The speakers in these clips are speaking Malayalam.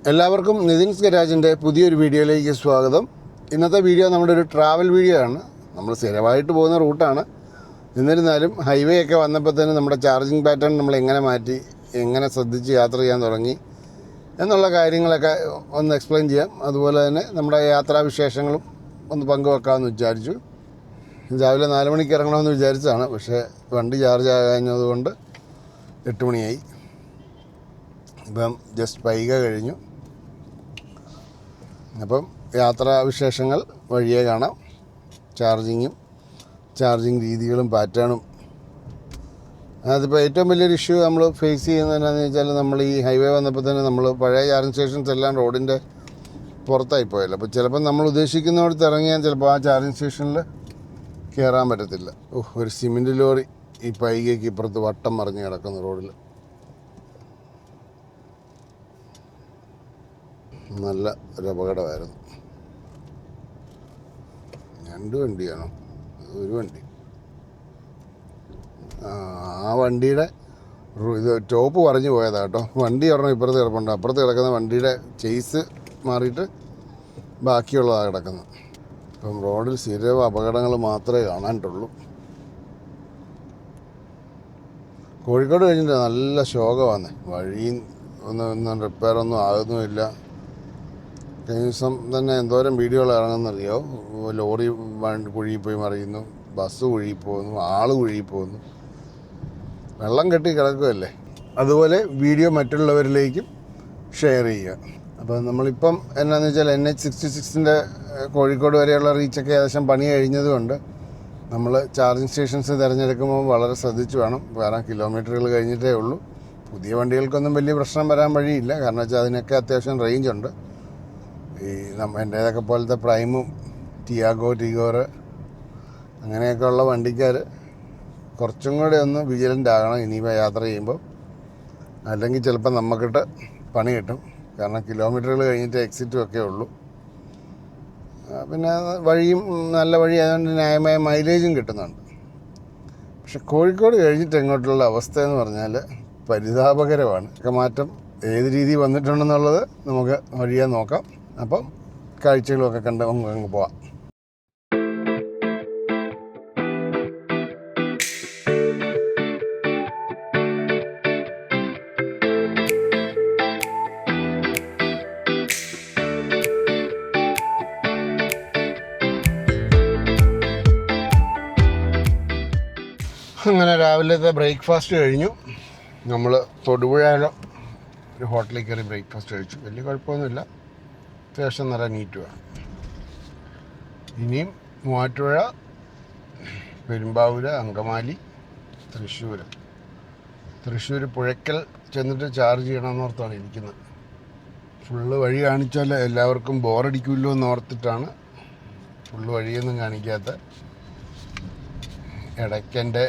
എല്ലാവർക്കും നിതിൻസ് ഗരാജിൻ്റെ പുതിയൊരു വീഡിയോയിലേക്ക് സ്വാഗതം. ഇന്നത്തെ വീഡിയോ നമ്മുടെ ഒരു ട്രാവൽ വീഡിയോ ആണ്. നമ്മൾ സ്ഥിരമായിട്ട് പോകുന്ന റൂട്ടാണ്. എന്നിരുന്നാലും ഹൈവേ ഒക്കെ വന്നപ്പോൾ തന്നെ നമ്മുടെ ചാർജിങ് പാറ്റേൺ നമ്മൾ എങ്ങനെ മാറ്റി, എങ്ങനെ ശ്രദ്ധിച്ച് യാത്ര ചെയ്യാൻ തുടങ്ങി എന്നുള്ള കാര്യങ്ങളൊക്കെ ഒന്ന് എക്സ്പ്ലെയിൻ ചെയ്യാം. അതുപോലെ തന്നെ നമ്മുടെ യാത്രാവിശേഷങ്ങളും ഒന്ന് പങ്കുവെക്കാമെന്ന് വിചാരിച്ചു. രാവിലെ 4 മണിക്ക് ഇറങ്ങണമെന്ന് വിചാരിച്ചതാണ്, പക്ഷേ വണ്ടി ചാർജ് ആകാഞ്ഞതുകൊണ്ട് 8 മണിയായി. ഇപ്പം ജസ്റ്റ് പൈക കഴിഞ്ഞു. അപ്പം യാത്രാവിശേഷങ്ങൾ വഴിയേ കാണാം. ചാർജിങ് രീതികളും പാറ്റേണും. അതിപ്പോൾ ഏറ്റവും വലിയൊരു ഇഷ്യൂ നമ്മൾ ഫേസ് ചെയ്യുന്നത് എന്താണെന്ന് വെച്ചാൽ, നമ്മൾ ഈ ഹൈവേ വന്നപ്പോൾ തന്നെ നമ്മൾ പഴയ ചാർജിങ് സ്റ്റേഷൻസ് എല്ലാം റോഡിൻ്റെ പുറത്തായി പോയല്ലോ. അപ്പോൾ ചിലപ്പോൾ നമ്മൾ ഉദ്ദേശിക്കുന്നിടത്ത് ഇറങ്ങിയാൽ ചിലപ്പോൾ ആ ചാർജിങ് സ്റ്റേഷനിൽ കയറാൻ പറ്റത്തില്ല. ഒരു സിമെൻറ്റ് ലോറി ഈ പൈകയ്ക്ക് ഇപ്പുറത്ത് വട്ടം മറിഞ്ഞ് കിടക്കുന്ന റോഡിൽ. നല്ല ഒരു അപകടമായിരുന്നു. 2 വണ്ടിയാണോ? ഒരു വണ്ടി. ആ വണ്ടിയുടെ ഇത് ടോപ്പ് പറഞ്ഞു പോയതാണ് കേട്ടോ. വണ്ടി ഒരെണ്ണം ഇപ്പുറത്ത് കിടപ്പുണ്ട്. അപ്പുറത്ത് കിടക്കുന്ന വണ്ടിയുടെ ചേസ് മാറിയിട്ട് ബാക്കിയുള്ളതാണ് കിടക്കുന്നത്. ഇപ്പം റോഡിൽ സ്ഥിരം അപകടങ്ങൾ മാത്രമേ കാണാനുള്ളൂ. കോഴിക്കോട് കഴിഞ്ഞിട്ട് നല്ല ശോകമാണ്. വഴി ഒന്നും റിപ്പയറൊന്നും ആകുന്നുമില്ല. കഴിഞ്ഞ ദിവസം തന്നെ എന്തോരം വീഡിയോകൾ ഇറങ്ങുന്നറിയോ? ലോറി കുഴിയിൽ പോയി മറിയുന്നു, ബസ് കുഴിയിൽ പോകുന്നു, ആൾ കുഴിയിൽ പോകുന്നു. വെള്ളം കെട്ടി കിടക്കുകയല്ലേ. അതുപോലെ വീഡിയോ മറ്റുള്ളവരിലേക്കും ഷെയർ ചെയ്യുക. അപ്പോൾ നമ്മളിപ്പം എന്നാന്ന് വെച്ചാൽ NH-66 കോഴിക്കോട് വരെയുള്ള റീച്ചൊക്കെ ഏകദേശം പണി കഴിഞ്ഞതുകൊണ്ട് നമ്മൾ ചാർജിങ് സ്റ്റേഷൻസ് തിരഞ്ഞെടുക്കുമ്പോൾ വളരെ ശ്രദ്ധിച്ച് വേണം. കാരണം കിലോമീറ്ററുകൾ കഴിഞ്ഞിട്ടേ ഉള്ളൂ. പുതിയ വണ്ടികൾക്കൊന്നും വലിയ പ്രശ്നം വരാൻ വഴിയില്ല. കാരണം വെച്ചാൽ അതിനൊക്കെ അത്യാവശ്യം റേഞ്ചുണ്ട്. ഈ എൻ്റേതൊക്കെ പോലത്തെ പ്രൈമും ടിയാഗോർ അങ്ങനെയൊക്കെയുള്ള വണ്ടിക്കാർ കുറച്ചും കൂടെ ഒന്ന് വിജിലൻ്റ് ആകണം ഇനിയിപ്പോൾ യാത്ര ചെയ്യുമ്പോൾ. അല്ലെങ്കിൽ ചിലപ്പോൾ നമുക്കിട്ട് പണി കിട്ടും. കാരണം കിലോമീറ്ററുകൾ കഴിഞ്ഞിട്ട് എക്സിറ്റും ഒക്കെ ഉള്ളൂ. പിന്നെ വഴിയും നല്ല വഴി ആയതുകൊണ്ട് ന്യായമായ മൈലേജും കിട്ടുന്നുണ്ട്. പക്ഷെ കോഴിക്കോട് കഴിഞ്ഞിട്ട് എങ്ങോട്ടുള്ള അവസ്ഥ എന്ന് പറഞ്ഞാൽ പരിതാപകരമാണ്. ഒക്കെ മാറ്റം ഏത് രീതി വന്നിട്ടുണ്ടെന്നുള്ളത് നമുക്ക് വഴിയാ നോക്കാം. അപ്പം കാഴ്ചകളൊക്കെ കണ്ട് അങ്ങ് പോവാം. അങ്ങനെ രാവിലത്തെ ബ്രേക്ക്ഫാസ്റ്റ് കഴിഞ്ഞു. നമ്മൾ തൊടുപുഴയിലെ ഒരു ഹോട്ടലിൽ കയറി ബ്രേക്ക്ഫാസ്റ്റ് കഴിച്ചു. വലിയ കുഴപ്പമൊന്നുമില്ല. അത്യാവശ്യം നല്ല നീറ്റുമാണ്. ഇനിയും മൂവാറ്റുപുഴ, പെരുമ്പാവൂർ, അങ്കമാലി, തൃശ്ശൂർ പുഴയ്ക്കൽ ചെന്നിട്ട് ചാർജ് ചെയ്യണമെന്നോർത്താണ് ഇരിക്കുന്നത്. ഫുള്ള് വഴി കാണിച്ചാൽ എല്ലാവർക്കും ബോറടിക്കുമല്ലോ എന്നോർത്തിട്ടാണ് ഫുള്ള് വഴിയൊന്നും കാണിക്കാത്ത. ഇടയ്ക്കെൻ്റെ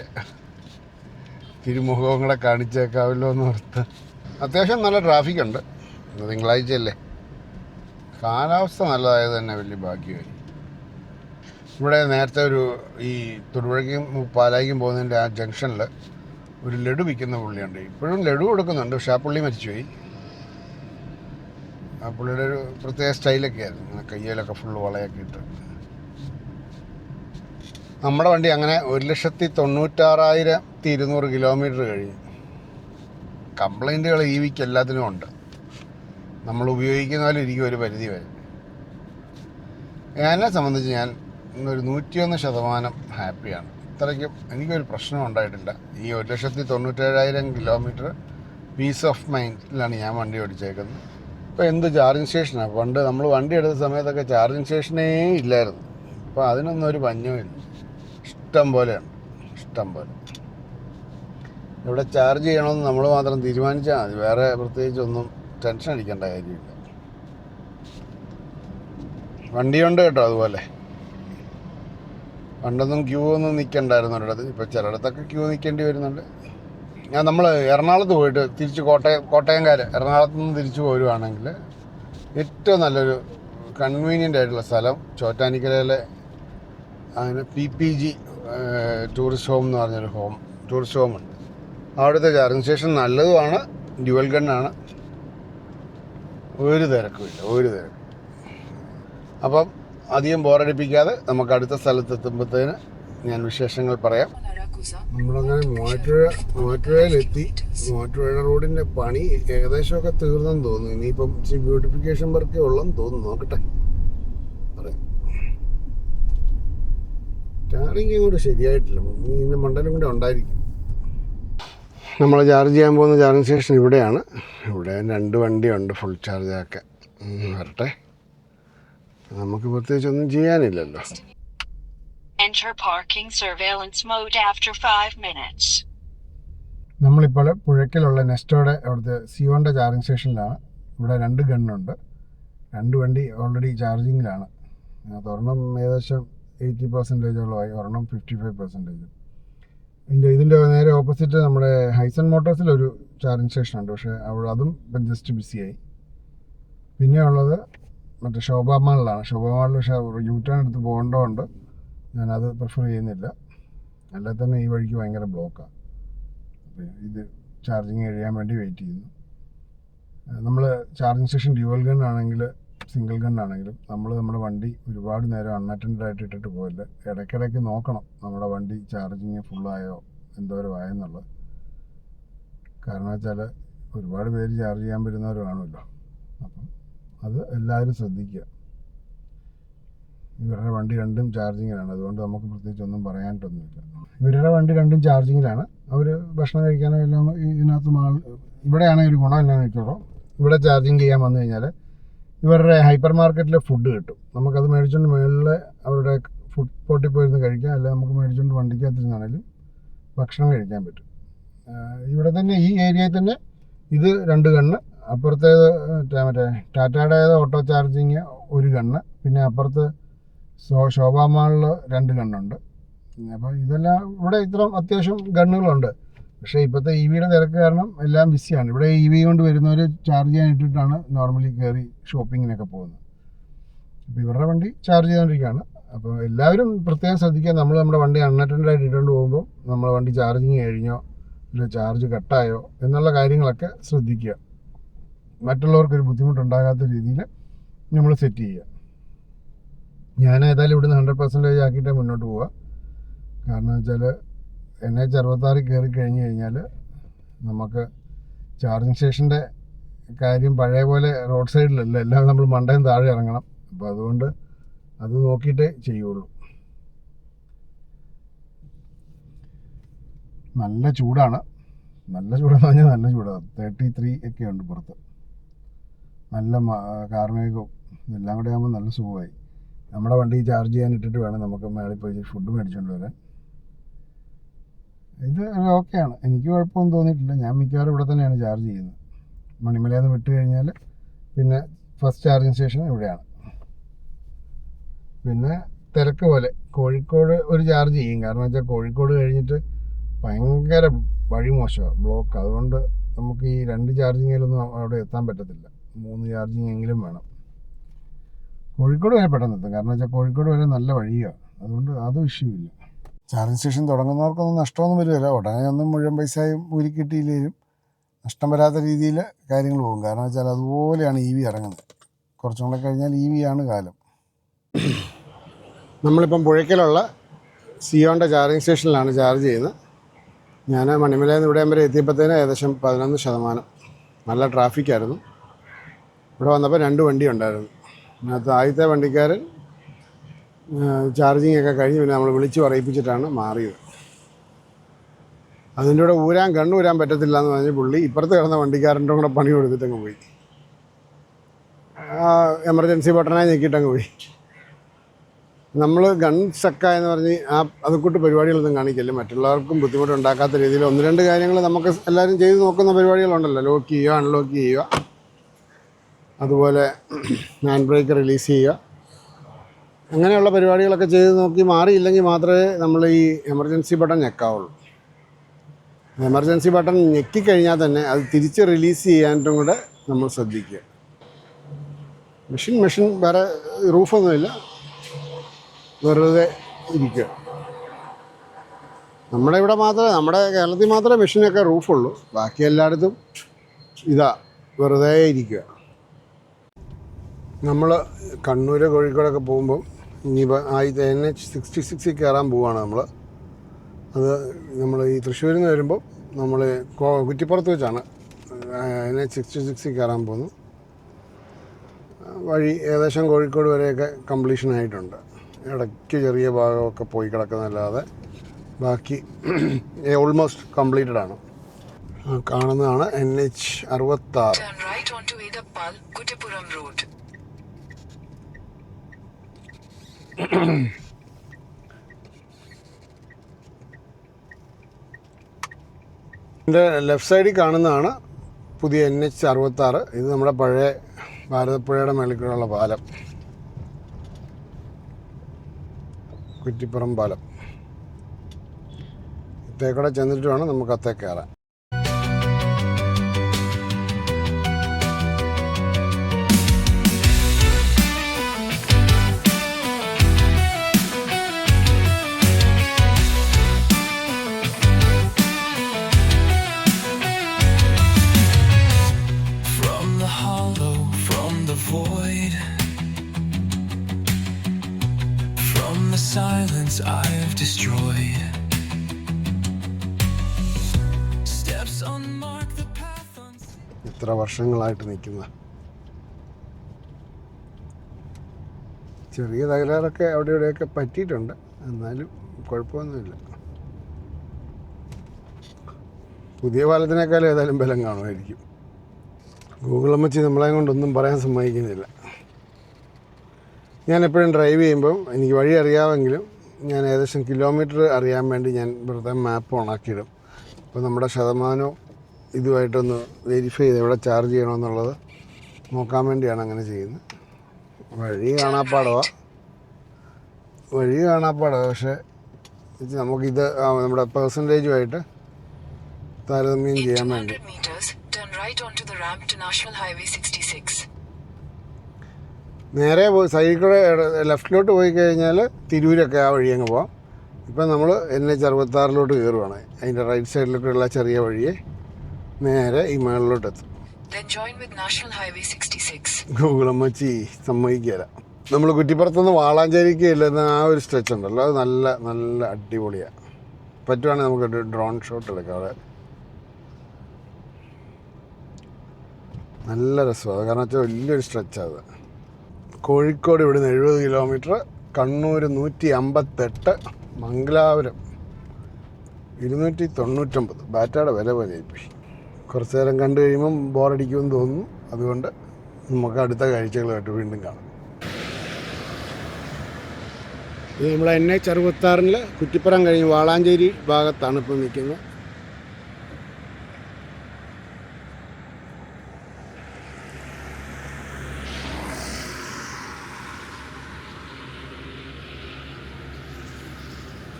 തിരുമുഖവും കൂടെ കാണിച്ചേക്കാമല്ലോ എന്നോർത്ത്. അത്യാവശ്യം നല്ല ട്രാഫിക്കുണ്ട്. തിങ്കളാഴ്ചയല്ലേ. കാലാവസ്ഥ നല്ലതായത് തന്നെ വലിയ ഭാഗ്യമായി. ഇവിടെ നേരത്തെ ഈ തൊടുപുഴയ്ക്കും പാലായിക്കും പോകുന്നതിൻ്റെ ആ ജംഗ്ഷനിൽ ഒരു ലഡു വിൽക്കുന്ന പുള്ളിയുണ്ട്. ഇപ്പോഴും ലഡു കൊടുക്കുന്നുണ്ട്. പക്ഷേ ആ പുള്ളി മരിച്ചുപോയി. ആ പുള്ളിയുടെ ഒരു പ്രത്യേക സ്റ്റൈലൊക്കെ ആയിരുന്നു. ഇങ്ങനെ കയ്യിലൊക്കെ ഫുള്ള് വളയൊക്കെ ഇട്ട്. നമ്മുടെ വണ്ടി അങ്ങനെ 1,96,200 കിലോമീറ്റർ കഴിഞ്ഞു. കംപ്ലൈൻറ്റുകൾ വിക്ക് എല്ലാത്തിനും ഉണ്ട്. നമ്മൾ ഉപയോഗിക്കുന്ന പോലെ ഇരിക്കും ഒരു പരിധി വരെ. എന്നെ സംബന്ധിച്ച് ഞാൻ ഒരു 101% ഹാപ്പിയാണ്. ഇത്രയ്ക്കും എനിക്കൊരു പ്രശ്നം ഉണ്ടായിട്ടില്ല. ഈ 1,97,000 കിലോമീറ്റർ പീസ് ഓഫ് മൈൻഡിലാണ് ഞാൻ വണ്ടി ഓടിച്ചേക്കുന്നത്. ഇപ്പോൾ എന്ത് ചാർജിങ് സ്റ്റേഷനാണ്. പണ്ട് നമ്മൾ വണ്ടി എടുത്ത സമയത്തൊക്കെ ചാർജിങ് സ്റ്റേഷനേ ഇല്ലായിരുന്നു. ഇപ്പോൾ അതിനൊന്നും ഒരു പഞ്ഞവുമില്ല. ഇഷ്ടം പോലെ. ഇവിടെ ചാർജ് ചെയ്യണമെന്ന് നമ്മൾ മാത്രം തീരുമാനിച്ചാൽ മതി. വേറെ പ്രത്യേകിച്ചൊന്നും ടെൻഷൻ അടിക്കേണ്ട കാര്യമില്ല. വണ്ടിയുണ്ട് കേട്ടോ. അതുപോലെ പണ്ടൊന്നും ക്യൂ ഒന്നും നിൽക്കണ്ടായിരുന്നു ഒരിടത്ത്. ഇപ്പോൾ ചിലയിടത്തൊക്കെ ക്യൂ നിൽക്കേണ്ടി വരുന്നുണ്ട്. നമ്മൾ എറണാകുളത്ത് പോയിട്ട് തിരിച്ച് കോട്ടയംകാർ എറണാകുളത്ത് നിന്ന് തിരിച്ചു പോരുവാണെങ്കിൽ ഏറ്റവും നല്ലൊരു കൺവീനിയൻ്റ് ആയിട്ടുള്ള സ്ഥലം ചോറ്റാനിക്കരയിലെ അങ്ങനെ PPG ടൂറിസ്റ്റ് ഹോം എന്ന് പറഞ്ഞൊരു ടൂറിസ്റ്റ് ഹോമുണ്ട്. അവിടുത്തെ ചാർജിങ് സ്റ്റേഷൻ നല്ലതുമാണ്. ഡ്യുവൽ ഗണ്ണാണ്. ഒരു തിരക്കുമില്ല, ഒരു തിരക്കും. അപ്പം അധികം ബോറടിപ്പിക്കാതെ നമുക്ക് അടുത്ത സ്ഥലത്തെത്തുമ്പോഴത്തേന് ഞാൻ വിശേഷങ്ങൾ പറയാം. നമ്മളങ്ങനെ മൂവാറ്റുപുഴയിലെത്തി. മൂവാറ്റുപുഴ റോഡിൻ്റെ പണി ഏകദേശമൊക്കെ തീർന്നെന്ന് തോന്നുന്നു. ഇനിയിപ്പം ബ്യൂട്ടിഫിക്കേഷൻ വർക്കേ ഉള്ളെന്ന് തോന്നുന്നു. നോക്കട്ടെ, പറയാം. ടാറിങ് അങ്ങോട്ട് ശരിയായിട്ടില്ല, ഇതിൻ്റെ മണ്ടലും കൂടെ ഉണ്ടായിരിക്കും. നമ്മൾ ചാർജ് ചെയ്യാൻ പോകുന്ന ചാർജിങ് സ്റ്റേഷൻ ഇവിടെയാണ്. ഇവിടെ 2 വണ്ടിയുണ്ട് ഫുൾ ചാർജ് ആക്കാൻ. വരട്ടെ, നമുക്ക് പ്രത്യേകിച്ച് ഒന്നും ചെയ്യാനില്ലല്ലോ. നമ്മളിപ്പോൾ പുഴയ്ക്കലുള്ള നെസ്റ്റോയുടെ അവിടുത്തെ സിയോൻ്റെ ചാർജിങ് സ്റ്റേഷനിലാണ്. ഇവിടെ 2 ഗണ്ണുണ്ട്. 2 വണ്ടി ഓൾറെഡി ചാർജിങ്ങിലാണ്. ഒരെണ്ണം ഏകദേശം 80% ഒരെണ്ണം 55%. ഇതിൻ്റെ നേരെ ഓപ്പോസിറ്റ് നമ്മുടെ ഹൈസൺ മോട്ടോഴ്സിലൊരു ചാർജിങ് സ്റ്റേഷനുണ്ട്. പക്ഷേ അവിടെ അതും ജസ്റ്റ് ബിസിയായി. പിന്നെ ഉള്ളത് മറ്റേ ശോഭാമാളിലാണ്. ശോഭാമാളിൽ പക്ഷേ യൂട്ടേൺ എടുത്ത് പോകേണ്ടതുകൊണ്ട് ഞാനത് പ്രിഫർ ചെയ്യുന്നില്ല. അല്ലാതെ തന്നെ ഈ വഴിക്ക് ഭയങ്കര ബ്ലോക്കാണ്. ഇത് ചാർജിങ് കഴിയാൻ വേണ്ടി വെയിറ്റ് ചെയ്യുന്നു. നമ്മൾ ചാർജിങ് സ്റ്റേഷൻ ഡ്യുവൽ ഗൺ ആണെങ്കിൽ സിംഗിൾ ഗൺ ആണെങ്കിലും നമ്മുടെ വണ്ടി ഒരുപാട് നേരം അൺഅറ്റൻഡ് ആയിട്ട് ഇട്ടിട്ട് പോകില്ല. ഇടയ്ക്കിടയ്ക്ക് നോക്കണം നമ്മുടെ വണ്ടി ചാർജിങ് ഫുള്ളായോ എന്തോരം ആയെന്നുള്ളത്. കാരണം വെച്ചാൽ ഒരുപാട് പേര് ചാർജ് ചെയ്യാൻ വരുന്നവർ കാണുമല്ലോ. അപ്പം അത് എല്ലാവരും ശ്രദ്ധിക്കുക. ഇവരുടെ വണ്ടി 2ഉം ചാർജിങ്ങിലാണ്. അതുകൊണ്ട് നമുക്ക് പ്രത്യേകിച്ച് ഒന്നും പറയാനായിട്ടൊന്നുമില്ല. ഇവരുടെ വണ്ടി 2ഉം ചാർജിങ്ങിലാണ്. അവർ ഭക്ഷണം കഴിക്കാനോ എല്ലാം ഇതിനകത്ത് ഇവിടെയാണെങ്കിൽ ഒരു ഗുണം എന്നാന്ന് വെച്ചോളൂ. ഇവിടെ ചാർജിങ് ചെയ്യാൻ വന്നു കഴിഞ്ഞാൽ ഇവരുടെ ഹൈപ്പർ മാർക്കറ്റിലെ ഫുഡ് കിട്ടും. നമുക്കത് മേടിച്ചുകൊണ്ട് മുകളിൽ അവരുടെ ഫുഡ് കോർട്ടിൽ പോയിരുന്ന് കഴിക്കാം. അല്ലെങ്കിൽ നമുക്ക് മേടിച്ചുകൊണ്ട് വണ്ടിക്കകത്തിരുന്നാണെങ്കിലും ഭക്ഷണം കഴിക്കാൻ പറ്റും. ഇവിടെ തന്നെ ഈ ഏരിയയിൽ തന്നെ ഇത് 2 ഗണ്ണ്, അപ്പുറത്തേത് മറ്റേ ടാറ്റയുടെ ഓട്ടോ ചാർജിങ് 1 ഗണ്ണ്, പിന്നെ അപ്പുറത്ത് ശോഭാമാളിൽ 2 ഗണ്ണുണ്ട്. അപ്പോൾ ഇതെല്ലാം ഇവിടെ ഇത്ര അത്യാവശ്യം ഗണ്ണുകളുണ്ട്. പക്ഷേ ഇപ്പോഴത്തെ EVയുടെ തിരക്ക് കാരണം എല്ലാം ബിസിയാണ്. ഇവിടെ EV കൊണ്ട് വരുന്നവർ ചാർജ് ചെയ്യാൻ ഇട്ടിട്ടാണ് നോർമലി കയറി ഷോപ്പിങ്ങിനൊക്കെ പോകുന്നത്. അപ്പോൾ ഇവരുടെ വണ്ടി ചാർജ് ചെയ്തുകൊണ്ടിരിക്കുകയാണ്. അപ്പോൾ എല്ലാവരും പ്രത്യേകം ശ്രദ്ധിക്കുക. നമ്മുടെ വണ്ടി അൺഅറ്റൻഡ് ആയിട്ട് ഇട്ടുകൊണ്ട് പോകുമ്പോൾ നമ്മുടെ വണ്ടി ചാർജിങ് കഴിഞ്ഞോ ഇല്ല ചാർജ് കട്ടായോ എന്നുള്ള കാര്യങ്ങളൊക്കെ ശ്രദ്ധിക്കുക. മറ്റുള്ളവർക്കൊരു ബുദ്ധിമുട്ടുണ്ടാകാത്ത രീതിയിൽ നമ്മൾ സെറ്റ് ചെയ്യുക. ഞാൻ ഏതായാലും ഇവിടുന്ന് 100% ആക്കിയിട്ടേ മുന്നോട്ട് പോവുക. കാരണം വെച്ചാൽ NH66 കയറി കഴിഞ്ഞ് കഴിഞ്ഞാൽ നമുക്ക് ചാർജിങ് സ്റ്റേഷൻ്റെ കാര്യം പഴയ പോലെ റോഡ് സൈഡിലല്ല, എല്ലാം നമ്മൾ മണ്ടയും താഴെ ഇറങ്ങണം. അപ്പോൾ അതുകൊണ്ട് അത് നോക്കിയിട്ടേ ചെയ്യുള്ളൂ. നല്ല ചൂടാണ്. നല്ല ചൂടെന്ന് പറഞ്ഞാൽ നല്ല ചൂടാണ്. 33 ഒക്കെ ഉണ്ട് പുറത്ത്. നല്ല കാർമേഘവും ഇതെല്ലാം കൂടെ ആകുമ്പോൾ നല്ല സുഖമായി. നമ്മുടെ വണ്ടി ചാർജ് ചെയ്യാൻ ഇട്ടിട്ട് വേണം നമുക്ക് മേളിൽ പോയി ഫുഡ് മേടിച്ചുകൊണ്ട് വരാൻ. ഇത് ഓക്കെയാണ്, എനിക്ക് കുഴപ്പമൊന്നും തോന്നിയിട്ടില്ല. ഞാൻ മിക്കവാറും ഇവിടെ തന്നെയാണ് ചാർജ് ചെയ്യുന്നത്. മണിമലയിൽ നിന്ന് വിട്ട് കഴിഞ്ഞാൽ പിന്നെ ഫസ്റ്റ് ചാർജിങ് സ്റ്റേഷൻ ഇവിടെയാണ്. പിന്നെ തിരക്ക് പോലെ കോഴിക്കോട് ഒരു ചാർജ് ചെയ്യും. കാരണം വെച്ചാൽ കോഴിക്കോട് കഴിഞ്ഞിട്ട് ഭയങ്കര വഴി മോശമാണ്, ബ്ലോക്ക്. അതുകൊണ്ട് നമുക്ക് ഈ 2 ചാർജിങ്ങിലൊന്നും അവിടെ എത്താൻ പറ്റത്തില്ല. 3 ചാർജിങ് എങ്കിലും വേണം. കോഴിക്കോട് വരെ പെട്ടെന്ന് എത്തും. കാരണം വെച്ചാൽ കോഴിക്കോട് വരെ നല്ല വഴിയാണ്. അതുകൊണ്ട് അതും ഇഷ്യൂ ഇല്ല. ചാർജിങ് സ്റ്റേഷൻ തുടങ്ങുന്നവർക്കൊന്നും നഷ്ടമൊന്നും വരില്ല. ഉടനെ ഒന്നും മുഴുവൻ പൈസയും ഊരി കിട്ടിയില്ലെങ്കിലും നഷ്ടം വരാത്ത രീതിയിൽ കാര്യങ്ങൾ പോകും. കാരണം വെച്ചാൽ അതുപോലെയാണ് EV ഇറങ്ങുന്നത്. കുറച്ചും കൂടെ കഴിഞ്ഞാൽ EV ആണ് കാലം. നമ്മളിപ്പം പുഴയ്ക്കലുള്ള സിയോൻ്റെ ചാർജിങ് സ്റ്റേഷനിലാണ് ചാർജ് ചെയ്യുന്നത്. ഞാൻ മണിമലയിൽ നിന്ന് ഇവിടം വരെ എത്തിയപ്പോഴത്തേന് ഏകദേശം 11%. നല്ല ട്രാഫിക്കായിരുന്നു. ഇവിടെ വന്നപ്പോൾ 2 വണ്ടി ഉണ്ടായിരുന്നു. അതിനകത്ത് ആദ്യത്തെ വണ്ടിക്കാരൻ ചാർജിങ് ഒക്കെ കഴിഞ്ഞ് പിന്നെ നമ്മൾ വിളിച്ച് പറയിപ്പിച്ചിട്ടാണ് മാറിയത്. അതിൻ്റെ കൂടെ കണ്ണൂരാൻ പറ്റത്തില്ല എന്ന് പറഞ്ഞ് പുള്ളി ഇപ്പുറത്ത് കിടന്ന വണ്ടിക്കാരൻ്റെ കൂടെ പണി കൊടുത്തിട്ടങ്ങ് പോയി. എമർജൻസി ബട്ടണായി ഞെക്കിയിട്ടങ്ങ് പോയി. നമ്മൾ ഗൺ സ്റ്റക്കായെന്ന് പറഞ്ഞ് അതുകൂട്ട് പരിപാടികളൊന്നും കാണിക്കില്ല. മറ്റുള്ളവർക്കും ബുദ്ധിമുട്ടുണ്ടാക്കാത്ത രീതിയിൽ 1-2 കാര്യങ്ങൾ നമുക്ക് എല്ലാവരും ചെയ്ത് നോക്കുന്ന പരിപാടികളുണ്ടല്ലോ. ലോക്ക് ചെയ്യുക, അൺലോക്ക് ചെയ്യുക, അതുപോലെ ഹാൻഡ് ബ്രേക്ക് റിലീസ് ചെയ്യുക, അങ്ങനെയുള്ള പരിപാടികളൊക്കെ ചെയ്ത് നോക്കി മാറിയില്ലെങ്കിൽ മാത്രമേ നമ്മൾ ഈ എമർജൻസി ബട്ടൺ ഞെക്കാവുള്ളൂ. എമർജൻസി ബട്ടൺ ഞെക്കിക്കഴിഞ്ഞാൽ തന്നെ അത് തിരിച്ച് റിലീസ് ചെയ്യാനായിട്ടും കൂടെ നമ്മൾ ശ്രദ്ധിക്കുക. മെഷീൻ വേറെ റൂഫൊന്നുമില്ല, വെറുതെ ഇരിക്കുക. നമ്മുടെ കേരളത്തിൽ മാത്രമേ മെഷീനൊക്കെ റൂഫുള്ളൂ. ബാക്കി എല്ലായിടത്തും വെറുതെ ഇരിക്കുക. നമ്മൾ കണ്ണൂർ കോഴിക്കോടൊക്കെ പോകുമ്പം ഇനിയിപ്പോൾ NH-66 കയറാൻ പോവുകയാണ് നമ്മൾ. അത് നമ്മൾ ഈ തൃശ്ശൂരിൽ നിന്ന് വരുമ്പോൾ നമ്മൾ കുറ്റിപ്പുറത്ത് വെച്ചാണ് NH-66 കയറാൻ പോകുന്നു. വഴി ഏകദേശം കോഴിക്കോട് വരെയൊക്കെ കംപ്ലീഷൻ ആയിട്ടുണ്ട്. ഇടയ്ക്ക് ചെറിയ ഭാഗമൊക്കെ പോയി കിടക്കുന്നതല്ലാതെ ബാക്കി ഓൾമോസ്റ്റ് കംപ്ലീറ്റഡ് ആണ്. കാണുന്നതാണ് NH-66. എൻ്റെ ലെഫ്റ്റ് സൈഡിൽ കാണുന്നതാണ് പുതിയ NH-66. ഇത് നമ്മുടെ പഴയ ഭാരതപ്പുഴയുടെ മേളിൽ കൂടെയുള്ള പാലം, കുറ്റിപ്പുറം പാലം. ഇത്തേക്കൂടെ ചെന്നിട്ട് വേണം നമുക്ക് അത്തേ കയറാൻ. Silence I've destroyed. Steps unmark the path ഇത്ര വർഷങ്ങളായിട്ട് നിൽക്കുന്ന ചെറിയ തകരാറൊക്കെ അവിടെ ഇവിടെയൊക്കെ പറ്റിയിട്ടുണ്ട്. എന്നാലും കുഴപ്പമൊന്നുമില്ല. പുതിയ പാലത്തിനേക്കാളും ഏതായാലും ബലം കാണുമായിരിക്കും. ഗൂഗിൾ അമ്മച്ചി നമ്മളെ കൊണ്ടൊന്നും പറയാൻ സമ്മതിക്കുന്നില്ല. ഞാൻ എപ്പോഴും ഡ്രൈവ് ചെയ്യുമ്പം എനിക്ക് വഴി അറിയാമെങ്കിലും ഞാൻ ഏകദേശം കിലോമീറ്റർ അറിയാൻ വേണ്ടി ഞാൻ വെറുതെ മാപ്പ് ഓണാക്കിയിടും. അപ്പോൾ നമ്മുടെ ശതമാനവും ഇതുമായിട്ടൊന്ന് വെരിഫൈ ചെയ്ത് എവിടെ ചാർജ് ചെയ്യണമെന്നുള്ളത് നോക്കാൻ വേണ്ടിയാണ് അങ്ങനെ ചെയ്യുന്നത്. വഴി കാണാപ്പാടാണ് പക്ഷേ നമുക്കിത് നമ്മുടെ പെർസെൻറ്റേജുമായിട്ട് താരതമ്യം ചെയ്യാൻ വേണ്ടി. നേരെ സൈഡിൽ കൂടെ ലെഫ്റ്റിലോട്ട് പോയി കഴിഞ്ഞാൽ തിരൂരൊക്കെ ആ വഴി അങ്ങ് പോകാം. ഇപ്പം നമ്മൾ NH-66 കയറുവാണ്. അതിൻ്റെ റൈറ്റ് സൈഡിലൊക്കെയുള്ള ചെറിയ വഴിയെ നേരെ ഈ മേളിലോട്ട് എത്തും. ഗൂഗിൾ അമ്മച്ചി സമ്മതിക്കുകയില്ല. നമ്മൾ കുറ്റിപ്പുറത്തുനിന്ന് വാളാഞ്ചേരിക്ക് ഇല്ലെന്ന ആ ഒരു സ്ട്രെച്ച് ഉണ്ടല്ലോ, അത് നല്ല നല്ല അടിപൊളിയാണ്. പറ്റുവാണെങ്കിൽ നമുക്ക് ഡ്രോൺ ഷോട്ട് എടുക്കാം. അവിടെ നല്ല രസമാണ്. കാരണം വെച്ചാൽ വലിയൊരു സ്ട്രെച്ചാണ് അത്. കോഴിക്കോട് ഇവിടുന്ന് 70 കിലോമീറ്റർ, കണ്ണൂർ 158, മംഗലാപുരം 299. ബാറ്റയുടെ വില പോലെ പോയി. കുറച്ച് നേരം കണ്ടു കഴിയുമ്പം ബോറടിക്കുമെന്ന് തോന്നുന്നു. അതുകൊണ്ട് നമുക്ക് അടുത്ത കാഴ്ചകളായിട്ട് വീണ്ടും കാണാം. ഇത് നമ്മളെ NH-66 കുറ്റിപ്പുറം കഴിഞ്ഞ് വാളാഞ്ചേരി ഭാഗത്താണ് ഇപ്പോൾ നിൽക്കുന്നത്.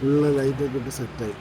ഫുള്ള് ലൈറ്റൊക്കെ ഇട്ട് സെറ്റായി.